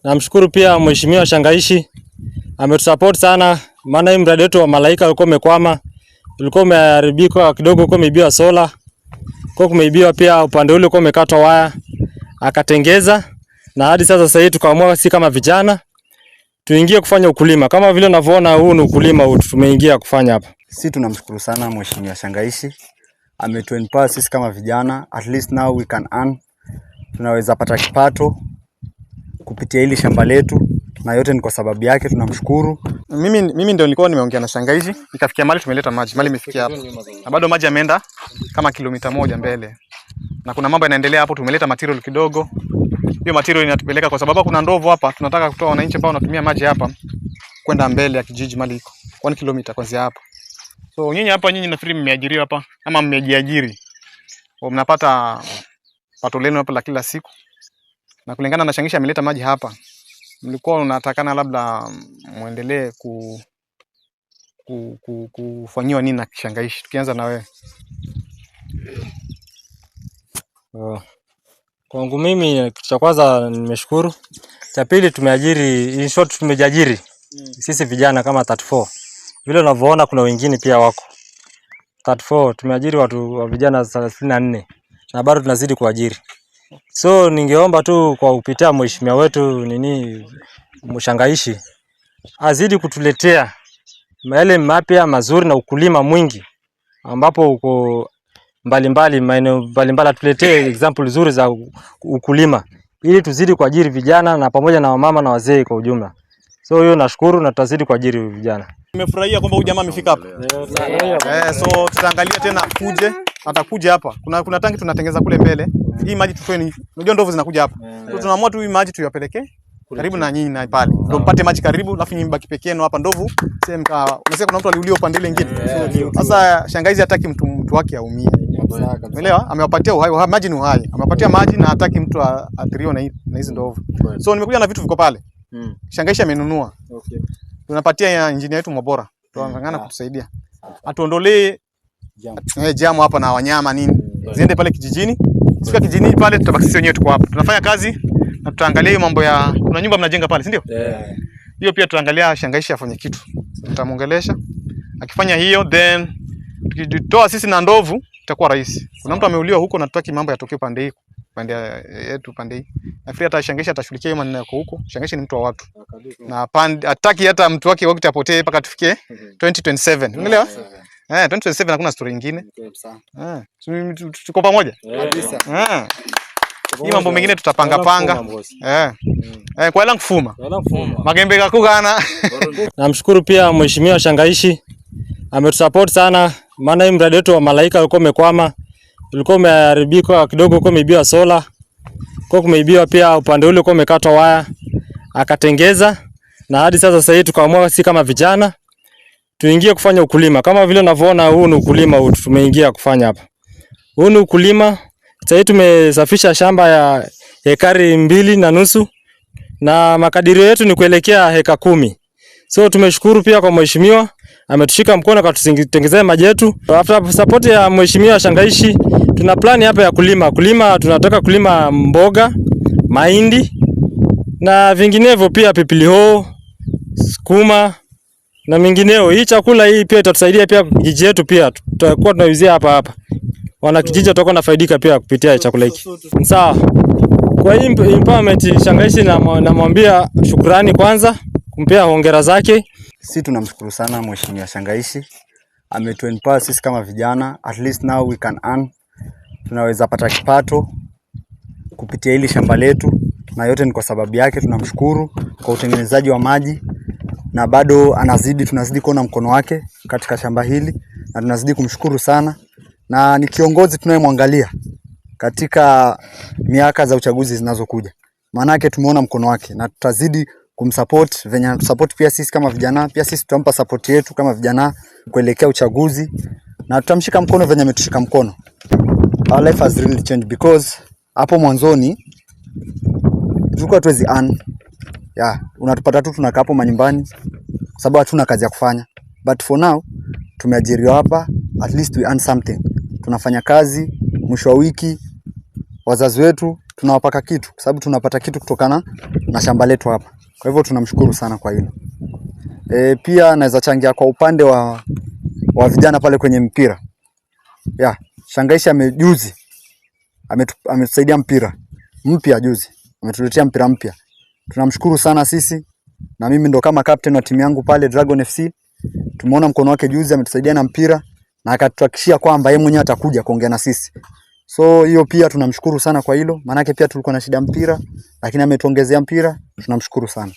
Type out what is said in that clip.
Namshukuru pia Mheshimiwa Shangaishi ametusupport sana, maana hii mradi wetu wa Malaika ulikuwa umekwama, ulikuwa umeharibika kidogo, ulikuwa umeibiwa sola, kwa kumeibiwa pia upande ule ulikuwa umekatwa waya, akatengeza na hadi sasa hivi tukaamua si kama vijana tuingie kufanya ukulima. Kama vile unavyoona huu ni ukulima huu tumeingia kufanya hapa. Sisi tunamshukuru sana Mheshimiwa Shangaishi. Ametuempower sisi kama vijana, at least now we can earn. Tunaweza pata kipato kupitia hili shamba letu na yote ni kwa sababu yake, tunamshukuru. Mimi ndio nilikuwa nimeongea na Shangaishi, nikafikia mahali tumeleta maji. Mahali imefikia hapa. Na bado maji yameenda kama kilomita 1 mbele. Na kuna mambo yanaendelea hapo, tumeleta material kidogo. Hiyo material inatupeleka kwa sababu kuna ndovu hapa, tunataka kutoa wananchi ambao wanatumia maji hapa kwenda mbele ya kijiji mali iko 1 kilomita kuanzia hapa. So nyinyi nafikiri mmeajiriwa hapa ama mmejiajiri. Mnapata pato lenu hapa la kila siku. Na kulingana na Shangaishi ameleta maji hapa, mlikuwa unatakana labda muendelee kufanyiwa nini na Shangaishi? Tukianza na wewe. Kwangu mimi cha kwanza nimeshukuru. Cha pili tumeajiri, in short tumejiajiri. Sisi vijana kama 34. Vile unavyoona kuna wengine pia wako 34, tumeajiri watu wa vijana 34 na bado tunazidi kuajiri. So ningeomba tu kwa kupitia mheshimiwa wetu Shangaishi azidi kutuletea yale mapya mazuri na ukulima mwingi ambapo uko mbalimbali, maeneo mbalimbali, atuletee example nzuri za ukulima ili tuzidi kuajiri vijana na pamoja na wamama na wazee kwa ujumla. So hiyo nashukuru na tutazidi kuajiri vijana. Nimefurahia kwamba huyu jamaa amefika hapa. So tutaangalia tena atakuja hapa. Kuna tanki tunatengeneza kule mbele. Hii maji tutoeni. Unajua ndovu zinakuja hapa. So tunaamua tu hii maji tuyapeleke karibu na nyinyi na pale. Ndio mpate maji karibu, alafu nyinyi mbaki pekee yenu hapa ndovu. Unasikia kuna mtu aliuliwa upande ile nyingine. Sasa Shangaishi hataki mtu wake aumie. Umeelewa? Amewapatia uhai, maji ni uhai. Amewapatia maji na hataki mtu athiriwe na hizo ndovu. So nimekuja na vitu viko pale. Shangaishi amenunua. Okay. Tunapatia engineer yetu Mwabora. Tuangangana kutusaidia. Atuondolee jamu hapa na wanyama nini. Ziende pale kijijini. Sika kijijini pale tutabaki sisi wenyewe tuko hapa. Tunafanya kazi na tutaangalia hiyo mambo ya kuna nyumba mnajenga pale, si ndio? Hiyo pia tuangalia Shangaishi afanye kitu. Tutamuongelesha. Akifanya hiyo then tukitoa sisi na ndovu itakuwa rahisi. Kuna mtu ameuliwa huko na tutaki mambo yatokee pande hii. Pande yetu pande hii. Nafikiri hata Shangaishi atashughulikia hiyo maneno yako huko. Shangaishi ni mtu wa watu. Na hataki hata mtu wake wakati apotee mpaka tufikie 2027. Unaelewa? 2027 hakuna story nyingine. Tuko pamoja? Kabisa. Hii mambo mengine tutapanga. Kwa langu fuma. Magembe kakugana. Namshukuru pia Mheshimiwa Shangaishi ametusupport sana, maana hii mradi wetu wa Malaika ulikuwa umekwama, ulikuwa umeharibika kidogo, ulikuwa umeibiwa sola, kwa kumeibiwa pia upande ule ulikuwa umekatwa waya, akatengeza na hadi sasa hivi tukaamua si kama vijana tuingie kufanya ukulima. Kama vile unavyoona huu ni ukulima huu tumeingia kufanya hapa. Huu ni ukulima. Sasa hivi tumesafisha shamba ya ekari 2.5 na makadirio yetu ni kuelekea heka 10. So tumeshukuru pia kwa mheshimiwa ametushika mkono akatutengezea maji yetu. After support ya mheshimiwa Shangaishi tuna plan hapa ya kulima tunataka kulima mboga, mahindi na vinginevyo pia pilipili hoho, sukuma na mingineo. Hii chakula hii pia itatusaidia pia kijiji yetu pia tutakuwa tunauzia hapa. Wana kijiji watakuwa nafaidika pia kupitia chakula hiki. Sawa. Kwa hii empowerment Shangaishi namwambia shukrani kwanza, kumpea hongera zake. Sisi tunamshukuru sana Mheshimiwa Shangaishi. Ametuempower sisi kama vijana, at least now we can earn. Tunaweza pata kipato kupitia hili shamba letu na yote ni kwa sababu yake. Tunamshukuru kwa utengenezaji wa maji na bado tunazidi kuona mkono wake katika shamba hili na tunazidi kumshukuru sana, na ni kiongozi tunayemwangalia katika miaka za uchaguzi zinazokuja. Maana yake tumeona mkono wake na tutazidi kumsupport venye anatusupport pia sisi kama vijana, pia sisi tutampa support yetu kama vijana kuelekea uchaguzi na tutamshika mkono venye ametushika mkono. Our life has really changed because hapo mwanzoni tulikuwa tuwezi earn. Unatupata tu tunakaa hapo manyumbani sababu hatuna kazi ya kufanya. But for now tumeajiriwa hapa, at least we earn something. Tunafanya kazi mwisho wa wiki, wazazi wetu tunawapaka kitu, kwa sababu tunapata kitu kutokana na shamba letu hapa. Kwa hivyo tunamshukuru sana kwa hilo. Pia naweza changia kwa upande wa vijana pale kwenye mpira. Shangaishi amejuzi ametusaidia mpira mpya juzi. Ametuletea mpira mpya. Tunamshukuru sana sisi, na mimi ndo kama captain wa timu yangu pale Dragon FC. Tumeona mkono wake juzi, ametusaidia na mpira na akatuhakikishia kwamba yeye mwenyewe atakuja kuongea na sisi. So hiyo pia tunamshukuru sana kwa hilo, maana yake pia tulikuwa na shida mpira, lakini ametuongezea mpira. Tunamshukuru sana.